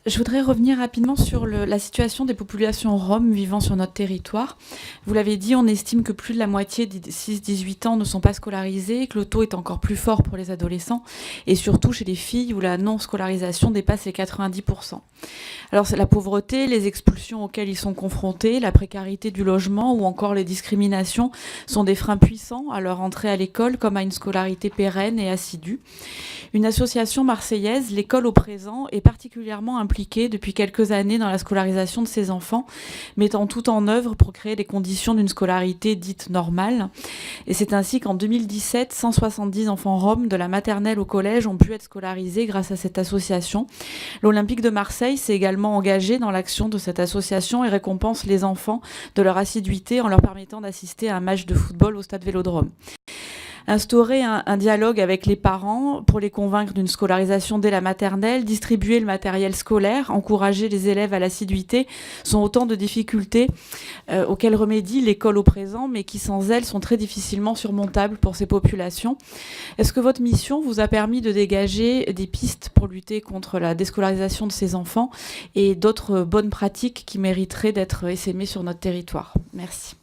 Je voudrais revenir rapidement sur la situation des populations roms vivant sur notre territoire. Vous l'avez dit, on estime que plus de la moitié des 6-18 ans ne sont pas scolarisés, que le taux est encore plus fort pour les adolescents, et surtout chez les filles où la non-scolarisation dépasse les 90%. Alors c'est la pauvreté, les expulsions auxquelles ils sont confrontés, la précarité du logement ou encore les discriminations sont des freins puissants à leur entrée à l'école comme à une scolarité pérenne et assidue. Une association marseillaise, l'École au présent, est particulièrement impliquée depuis quelques années dans la scolarisation de ses enfants, mettant tout en œuvre pour créer les conditions d'une scolarité dite normale. Et c'est ainsi qu'en 2017, 170 enfants roms de la maternelle au collège ont pu être scolarisés grâce à cette association. L'Olympique de Marseille s'est également engagé dans l'action de cette association et récompense les enfants de leur assiduité en leur permettant d'assister à un match de football au stade Vélodrome. Instaurer un dialogue avec les parents pour les convaincre d'une scolarisation dès la maternelle, distribuer le matériel scolaire, encourager les élèves à l'assiduité, sont autant de difficultés auxquelles remédie l'école au présent, mais qui sans elle sont très difficilement surmontables pour ces populations. Est-ce que votre mission vous a permis de dégager des pistes pour lutter contre la déscolarisation de ces enfants et d'autres bonnes pratiques qui mériteraient d'être essaimées sur notre territoire ? Merci.